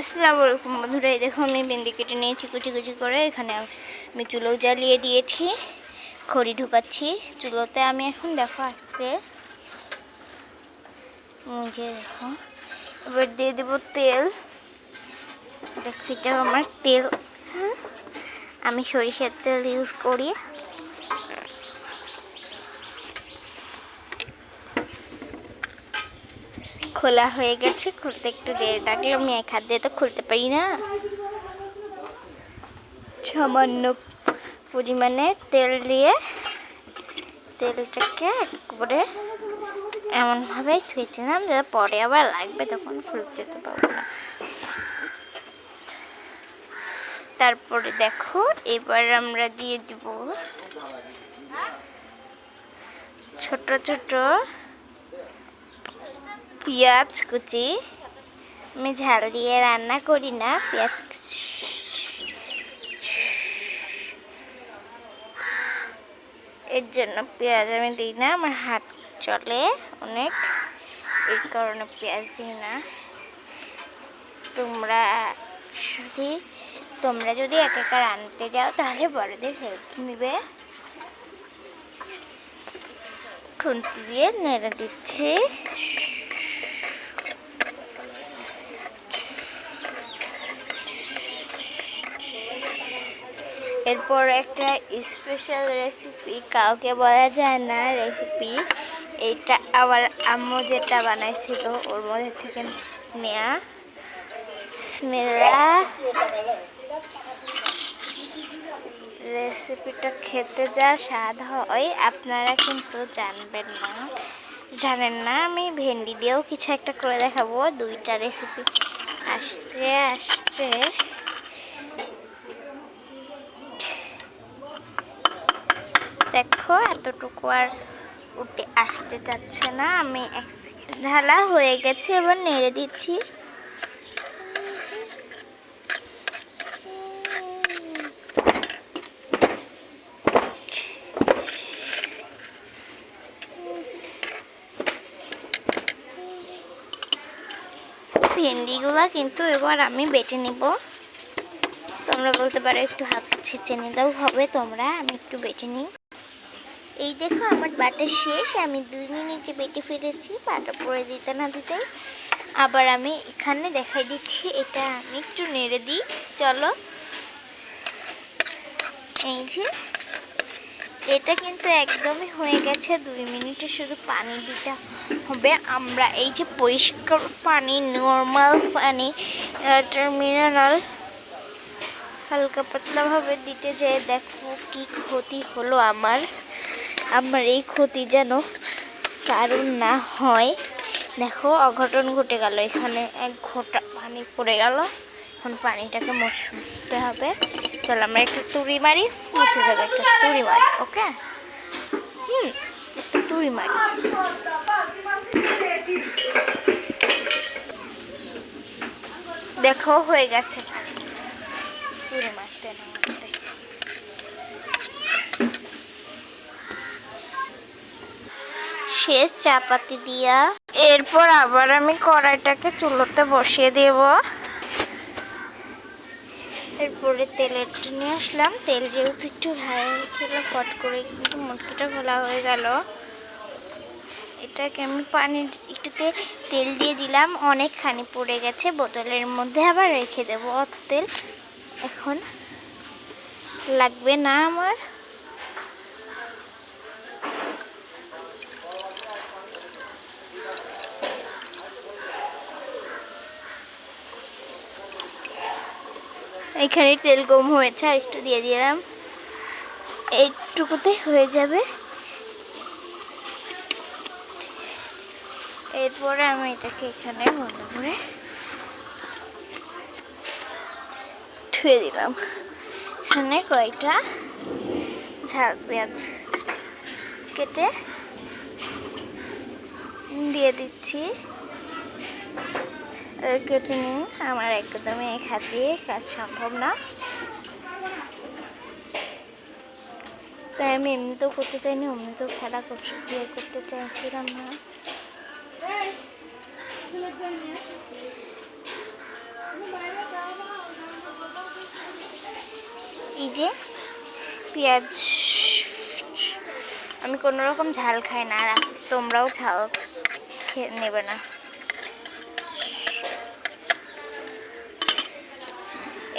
আসসালামু আলাইকুম বন্ধুরা, এই দেখো আমি ভেন্ডি কেটে নিয়েছি কুচি কুচি করে। এখানে আমি চুলো জ্বালিয়ে দিয়েছি, খড়ি ঢুকাচ্ছি চুলোতে। আমি এখন দেখো আজকে দেখো এবার দিয়ে দেবো তেল। দেখো এটা আমার তেল, আমি সরিষার তেল ইউজ করি। খোলা হয়ে গেছে, খুলতে একটু দেরি লাগলে, আমি এক হাত দিয়ে তো খুলতে পারি না। সামান্য পরিমাণে তেল দিয়ে তেলটাকে একবারে এমনভাবে ছুঁয়েছিলাম যে পরে আবার লাগবে, তখন খুলতে যেতে পারবো না। তারপরে দেখো এবার আমরা দিয়ে দিব ছোট ছোট পেঁয়াজ কুচি। আমি ঝাল দিয়ে রান্না করি না, পেঁয়াজ এর জন্য পেঁয়াজ আমি দিই না, আমার হাত চলে অনেক, এই কারণে পেঁয়াজ দিই না। তোমরা যদি একা রান্নাতে যাও তাহলে বড়দের হেল্প নিবে। খুন্তি দিয়ে নেড়ে দিচ্ছি। এরপর একটা স্পেশাল রেসিপি, কাউকে বলা যায় না রেসিপি, এইটা আবার আম্মু যেটা বানাইছিল ওর মধ্যে থেকে নেয়া। বিসমিল্লাহ। রেসিপিটা খেতে যা স্বাদ হয় আপনারা কিন্তু জানেন না। আমি ভেন্ডি দিয়েও কিছু একটা করে দেখাবো। দুইটা রেসিপি আসতে দেখো এতটুকু আর উঠে আসতে চাচ্ছে না। আমি এক সেকেন্ড, ঢালা হয়ে গেছে, এবার নেড়ে দিচ্ছি। ভেন্ডিগুলো কিন্তু এবার আমি বেটে নিব। তোমরা বলতে পারো একটু হাত ছেঁচে নিলেও হবে, আমি একটু বেটে নিই। এই দেখো আমার বাটা শেষ, আমি 2 মিনিটে বেটে ফেলেছি। বাটা পরে দিতে না দিতেই আবার আমি এখানে দেখাই দিচ্ছি। এটা আমি একটু নেড়ে দিই, চলো। এই যে এটা কিন্তু একদমই হয়ে গেছে। 2 মিনিটে শুধু পানি দিতে হবে। আমরা এই যে পরিষ্কার পানি, নর্মাল পানি, মিনারেল হালকা পাতলাভাবে দিতে যেয়ে দেখো কি ক্ষতি হলো আমার এই ক্ষতি যেন কারণ না হয়। দেখো অঘটন ঘটে গেল, এখানে 1 ঘটা পানি পড়ে গেল। এখন পানিটাকে মুছতে হবে। চল আমরা একটা তুড়ি মারি, মুছে যাবে। একটা তুড়ি মারি, ওকে? একটা তুড়ি মারি। দেখো হয়ে গেছে। তুড়ি মারতে না মারতে শেষ চাপাতি দিয়া। এরপর আবার আমি কড়াইটাকে চুলোতে বসিয়ে দেব। এরপরে তেলের নিয়ে আসলাম। তেল যেহেতু একটু হাই ছিল, কট করে কিন্তু মুটকিটা খোলা হয়ে গেল। এটাকে আমি পানি একটু তেল দিয়ে দিলাম, অনেকখানি পড়ে গেছে। বোতলের মধ্যে আবার রেখে দেবো তেল, এখন লাগবে না আমার। এখানে তেল কম হয়েছে, আর একটু দিয়ে দিলাম, এইটুকুতে হয়ে যাবে। এরপরে আমি এটাকে এখানে বন্ধ করে ধুয়ে দিলাম। এখানে কয়টা ঝাল পেঁয়াজ কেটে দিয়ে দিচ্ছি। কেটে নিন, আমার একদমই এক হাতে কাজ সম্ভব না, তাই আমি এমনিতেও করতে চাইনি, এমনিতেও খেলা করতে চাইছিলাম না। এই যে পেঁয়াজ, আমি কোনো রকম ঝাল খাই না, আর তোমরাও ঝাল খেয়ে নেবে না।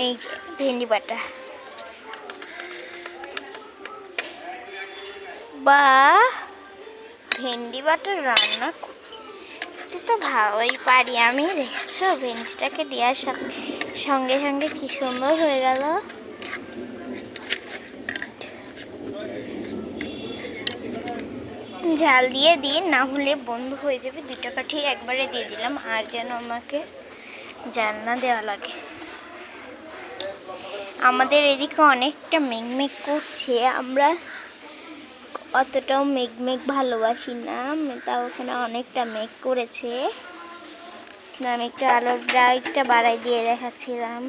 এই যে ভেন্ডি বাটা, বা ভেন্ডি বাটা রান্না করতে তো ভালোই পারি আমি। দেখছো ভেন্ডিটাকে দেওয়ার সঙ্গে সঙ্গে কি সুন্দর হয়ে গেল। ঝাল দিয়ে দিই, না হলে বন্ধ হয়ে যাবে। 2টা কাঠি একবারে দিয়ে দিলাম, আর যেন আমাকে জাল না দেওয়া লাগে। আমাদের এদিকে অনেকটা মেঘমেঘ করছে, আমরা অতটাও মেঘমেঘ ভালোবাসি না, তাও ওখানে অনেকটা মেঘ করেছে। আমি একটু আলোর ব্রাইটটা বাড়াই দিয়ে দেখাচ্ছিলাম।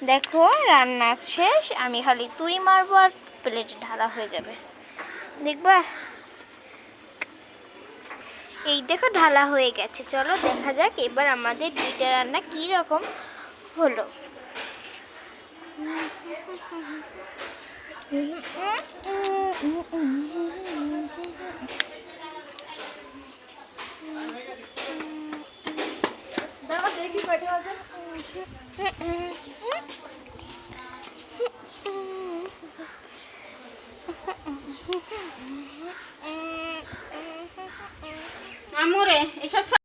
দেখো রান্না শেষ, আমি খালি তুড়ি মারবো আর প্লেটে ঢালা হয়ে যাবে, দেখবা। এই দেখো ঢালা হয়ে গেছে। চলো দেখা যাক এবার আমাদের 2টা রান্না কি রকম হলো।